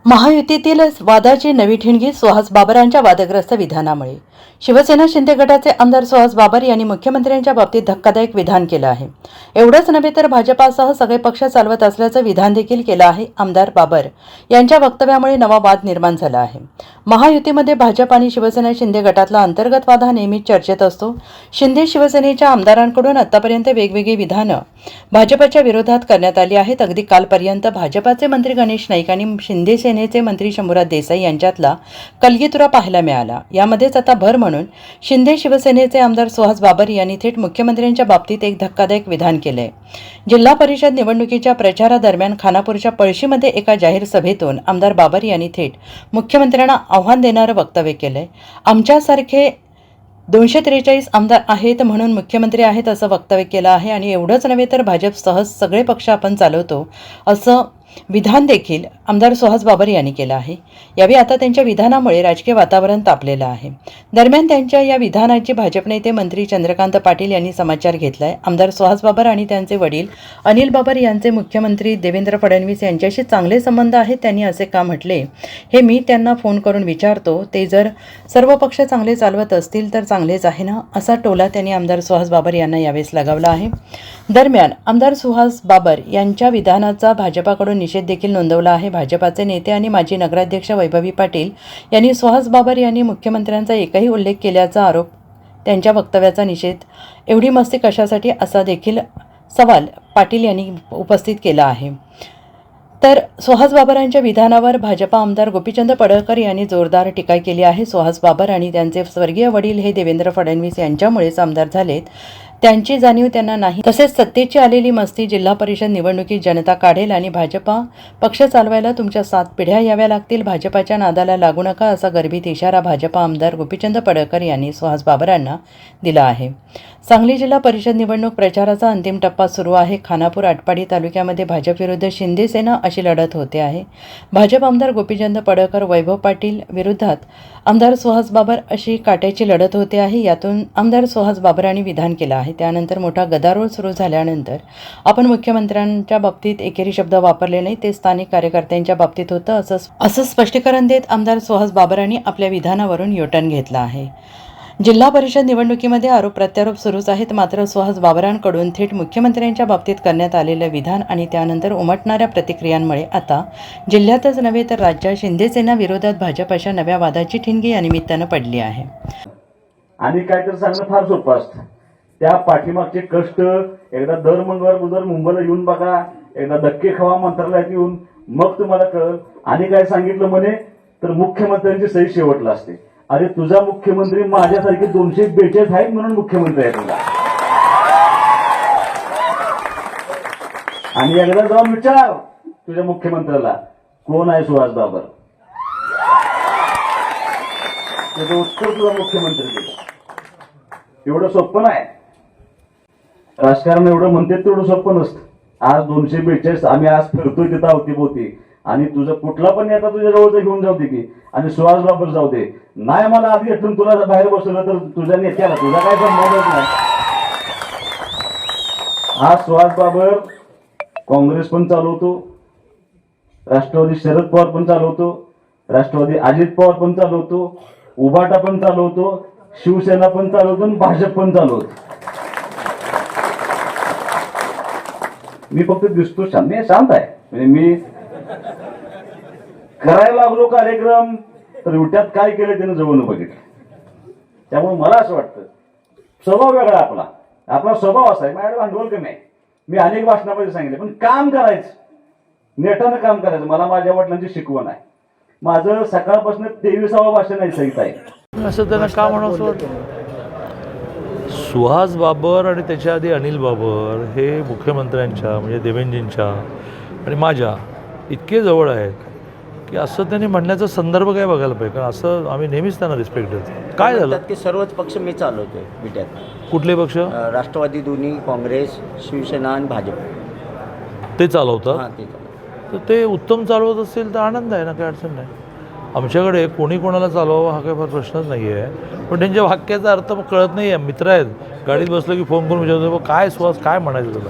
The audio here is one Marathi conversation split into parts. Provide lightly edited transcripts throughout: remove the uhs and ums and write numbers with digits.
महायुतीतील वादाची नवी ठिणगी सुहास बाबरांच्या वादग्रस्त विधानामुळे शिवसेना शिंदे गटाचे आमदार सुहास बाबर यांनी मुख्यमंत्र्यांच्या बाबतीत धक्कादायक विधान केलं आहे। एवढंच नव्हे तर भाजपासह सगळे पक्ष चालवत असल्याचं विधान देखील केलं आहे। आमदार बाबर यांच्या वक्तव्यामुळे नवा वाद निर्माण झाला आहे। महायुतीमध्ये भाजप आणि शिवसेना शिंदे गटातला अंतर्गत वाद हा नेहमीच चर्चेत असतो। शिंदे शिवसेनेच्या आमदारांकडून आतापर्यंत वेगवेगळी विधानं भाजपच्या विरोधात करण्यात आली आहेत। अगदी कालपर्यंत भाजपाचे मंत्री गणेश नाईक आणि शिंदे सेनेचे मंत्री शंभूराज देसाई यांच्यातला कलगीतुरा पाहायला मिळाला। यामध्येच आता भर म्हणून शिंदे शिवसेनेचे आमदार सुहास बाबर यांनी थेट मुख्यमंत्र्यांच्या बाबतीत एक धक्कादायक विधान केलंय। जिल्हा परिषद निवडणुकीच्या प्रचारादरम्यान खानापूरच्या पळशीमध्ये एका जाहीर सभेतून आमदार बाबर यांनी थेट मुख्यमंत्र्यांना आव्हान देणारं वक्तव्य केलंय। आमच्यासारखे 243 आमदार आहेत म्हणून मुख्यमंत्री आहेत असं वक्तव्य केलं आहे आणि एवढंच नव्हे तर भाजपसह सगळे पक्ष आपण चालवतो असं विधान देखील आमदार सुहास बाबर यांनी केलं आहे। यावेळी आता त्यांच्या विधानामुळे राजकीय वातावरण तापलेलं आहे। दरम्यान त्यांच्या या विधानाची भाजप नेते मंत्री चंद्रकांत पाटील यांनी समाचार घेतलाय। आमदार सुहास बाबर आणि त्यांचे वडील अनिल बाबर यांचे मुख्यमंत्री देवेंद्र फडणवीस यांच्याशी चांगले संबंध आहेत। त्यांनी असे का म्हटले हे मी त्यांना फोन करून विचारतो। ते जर सर्व पक्ष चांगले चालवत असतील तर चांगलेच आहे ना, असा टोला त्यांनी आमदार सुहास बाबर यांना यावेळेस लगावला आहे। दरम्यान आमदार सुहास बाबर यांच्या विधानाचा भाजपाकडून निषेध देखील नोंदवला आहे। भाजपाचे नेते आणि माजी नगराध्यक्ष वैभवी पाटील यांनी सुहास बाबर यांनी मुख्यमंत्र्यांचा एकही उल्लेख केल्याचा आरोप, त्यांच्या वक्तव्याचा निषेध, एवढी मस्ती कशासाठी असा देखील सवाल पाटील यांनी उपस्थित केला आहे। तर सुहास बाबरांच्या विधानावर भाजपा आमदार गोपीचंद पडळकर यांनी जोरदार टीका केली आहे। सुहास बाबर आणि त्यांचे स्वर्गीय वडील हे देवेंद्र फडणवीस यांच्यामुळेच आमदार झालेत, त्यांची जाणीव त्यांना नाही। तसेच सत्तेची आलेली मस्ती जिल्हा परिषद निवडणुकीत जनता काढेल आणि भाजपा पक्ष चालवायला तुमच्या 7 पिढ्या याव्या लागतील। भाजपाच्या नादाला लागू नका असा गर्भित इशारा भाजपा आमदार गोपीचंद पडळकर यांनी सुहास बाबरांना दिला आहे। सांगली जिल्हा परिषद निवडणूक प्रचाराचा अंतिम टप्पा सुरू आहे। खानापूर आटपाडी तालुक्यामध्ये भाजप विरुद्ध शिंदे सेना अशी लढत होते आहे। भाजप आमदार गोपीचंद पडळकर वैभव पाटील विरोधात आमदार सुहास बाबर अशी काट्याची लढत होते आहे। यातून आमदार सुहास बाबरांनी विधान केलं आहे। त्यानंतर मोठा गदारोळ सुरू झाल्यानंतर आपण मुख्यमंत्र्यांच्या बाबतीत एकेरी शब्द वापरले नाही, ते स्थानिक कार्यकर्त्यांच्या बाबतीत होतं असं स्पष्टीकरण देत आमदार सुहास बाबरांनी आपल्या विधानावरून युटर्न घेतला आहे। जिल्हा परिषद निवडणुकीमध्ये आरोप प्रत्यारोप सुरूच आहेत। मात्र सुहास बाबरांकडून थेट मुख्यमंत्र्यांच्या बाबतीत करण्यात आलेलं विधान आणि त्यानंतर उमटणाऱ्या प्रतिक्रियांमुळे आता जिल्ह्यातच नव्हे तर राज्यात शिंदे सेना विरोधात भाजप अशा नव्या वादाची ठिणगी या निमित्तानं पडली आहे। आणि काय तर सांगणं फार सोपं असतं। त्या पाठीमागचे कष्ट एकदा दर मंगळवार मुंबईला येऊन बघा, एकदा धक्के खावा मंत्रालयात येऊन, मग तुम्हाला कळलं। आणि काय सांगितलं म्हणे तर मुख्यमंत्र्यांची सही शेवटला असते। अरे तुझा मुख्यमंत्री माझ्यासारखे 242 आहेत म्हणून मुख्यमंत्री आहे तुझा। आणि एकदा जाऊन विचार तुझ्या मुख्यमंत्र्याला कोण आहे सुहास बाबर, त्याचं उत्तर तुझा मुख्यमंत्री दिलं। एवढं सोपं नाही राजकारण, एवढं म्हणते तेवढं सोपं नसतं। आज 242 आम्ही आज फिरतोय तिथं अवतीभोवती, आणि तुझं कुठला पण नेता तुझ्या जवळचा घेऊन जाऊ दे की, आणि सुहास बाबर जाऊ दे, नाही मला आधी घेतून तुला बाहेर बसवलं तर तुझ्या नेत्याला तुझा काय संबंधच नाही। हा सुहास बाबर काँग्रेस पण चालवतो, राष्ट्रवादी शरद पवार पण चालवतो, राष्ट्रवादी अजित पवार पण चालवतो, उभाटा पण चालवतो, शिवसेना पण चालवतो आणि भाजप पण चालवतो। मी फक्त दिसतो शांत, मी शांत आहे। म्हणजे मी करायला लागलो कार्यक्रम तर उलट्यात काय केलं त्यानं जवळ बघितलं। त्यामुळे मला असं वाटतं स्वभाव वेगळा आपला स्वभाव असा आहे। माझ्याकडे भांडवल कमी आहे, मी अनेक भाषणामध्ये सांगितले, पण काम करायचं, नेटानं काम करायचं। मला माझ्या वडिलांची शिकवण आहे। माझं सकाळपासून 23वा भाषण आहे, सहित आहे। असं त्यांना का म्हणावं वाटतं? सुहास बाबर आणि त्याच्या आधी अनिल बाबर हे मुख्यमंत्र्यांच्या म्हणजे देवेंद्रजींच्या आणि माझ्या इतके जवळ आहेत की असं त्यांनी म्हणण्याचा संदर्भ काय बघायला पाहिजे, कारण असं आम्ही नेहमीच त्यांना रिस्पेक्ट देतो। काय झालं की सर्वच पक्ष मी चालवतोय विट्यात। कुठले पक्ष? राष्ट्रवादी, दोन्ही, काँग्रेस, शिवसेना आणि भाजप ते चालवतात। हां, ते चालवतात। तर ते उत्तम चालवत असतील तर आनंद आहे ना, काही अडचण नाही। आमच्याकडे कोणी कोणाला चालवावं हा काही फार प्रश्नच नाही आहे, पण त्यांच्या वाक्याचा अर्थ मग कळत नाही आहे। मित्र आहेत, गाडीत बसलो की फोन करून विचारतो काय सुहास काय म्हणायचं तुला,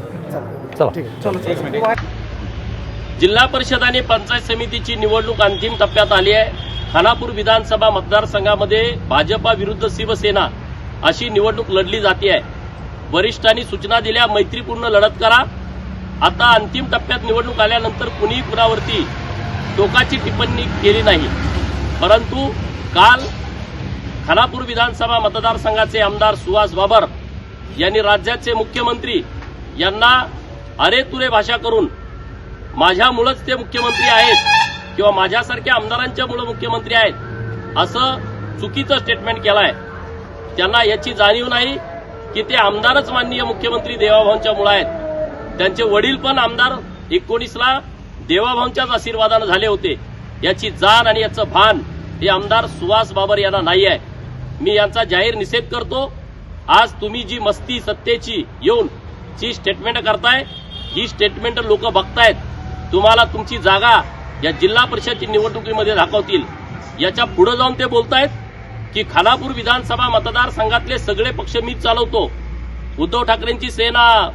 चला। जिल्हा परिषद आणि पंचायत समितीची निवडणूक अंतिम टप्प्यात आली आहे. खानापूर विधानसभा मतदारसंघामध्ये भाजपा विरुद्ध शिवसेना अशी निवडणूक लढली जाते आहे. वरिष्ठांनी सूचना दिल्या, मैत्रीपूर्ण लढत करा. आता अंतिम टप्प्यात निवडणूक आल्यानंतर कुणी कुणावरती टोकाची टिप्पणी केली नाही. परंतु काल खानापूर विधानसभा मतदारसंघाचे आमदार सुहास बाबर यांनी राज्याचे मुख्यमंत्री यांना अरे तुरे भाषा करून माझ्यामुळेच ते मुख्यमंत्री आहेत किंवा माझ्यासारख्या आमदारांच्यामुळे मुख्यमंत्री आहेत असं चुकीचं स्टेटमेंट केलं आहे. त्यांना याची जाणीव नाही की ते आमदारच माननीय मुख्यमंत्री देवाभाऊंच्या मुळे आहेत. त्यांचे वडील पण आमदार 19ला देवाभाऊंच्याच आशीर्वादानं झाले होते. याची जाण आणि याचं भान हे आमदार सुहास बाबर यांना नाही आहे. मी यांचा जाहीर निषेध करतो. आज तुम्ही जी मस्ती सत्तेची येऊन जी स्टेटमेंट करताय, ही स्टेटमेंट लोक बघतायत. तुम्हाला तुमची जागा या जिल्हा परिषद निवडणुकीमध्ये दाखवतील. याच्या पुढे जाऊन ते बोलतायत की खानापूर विधानसभा मतदारसंघातले सगळे पक्ष मीच चालवतो. उद्धव ठाकरेंची सेना,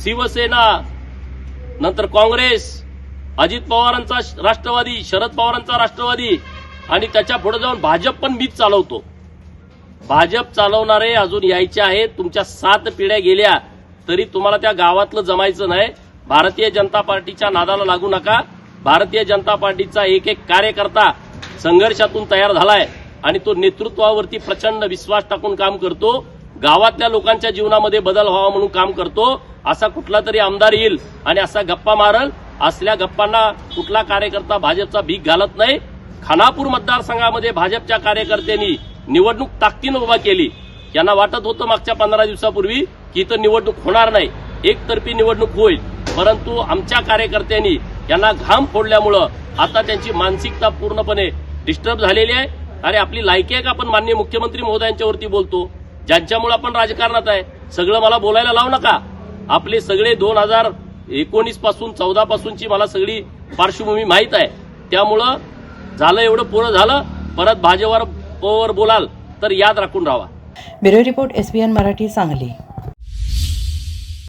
शिवसेना, नंतर काँग्रेस, अजित पवारांचा राष्ट्रवादी, शरद पवारांचा राष्ट्रवादी आणि त्याच्या पुढे जाऊन भाजप पण मीच चालवतो. भाजप चालवणारे अजून यायचे आहेत. तुमच्या 7 पिढ्या गेल्या तरी तुम्हाला त्या गावातलं जमायचं नाही. भारतीय जनता पार्टीच्या नादाला लागू नका. भारतीय जनता पार्टीचा एक एक कार्यकर्ता संघर्षातून तयार झालाय आणि तो नेतृत्वावरती प्रचंड विश्वास टाकून काम करतो. गावातल्या लोकांच्या जीवनामध्ये बदल व्हावा म्हणून काम करतो. असा कुठला तरी आमदार येईल आणि असा गप्पा मारल. असल्या गप्पांना कुठला कार्यकर्ता भाजपचा भीक घालत नाही. खानापूर मतदारसंघामध्ये भाजपच्या कार्यकर्त्यांनी निवडणूक ताकदीनं उभा केली. यांना वाटत होतं मागच्या 15 दिवसापूर्वी की इथं निवडणूक होणार नाही, एकतर्फी निवडणूक होईल. परंतु आमच्या कार्यकर्त्यांनी यांना घाम फोडल्यामुळं आता त्यांची मानसिकता पूर्णपणे डिस्टर्ब झालेली आहे. अरे आपली लायकी आहे का आपण माननीय मुख्यमंत्री महोदयांच्यावरती बोलतो, ज्यांच्यामुळे आपण राजकारणात आहे. सगळं मला बोलायला लावू नका. आपले सगळे 2019 पासून 14 पासूनची मला सगळी पार्श्वभूमी माहीत आहे. त्यामुळं झालं एवढं पुरं झालं. परत भाजपवर बोलाल तर याद राखून राहा. Bureau report SBN Marathi, Sangli.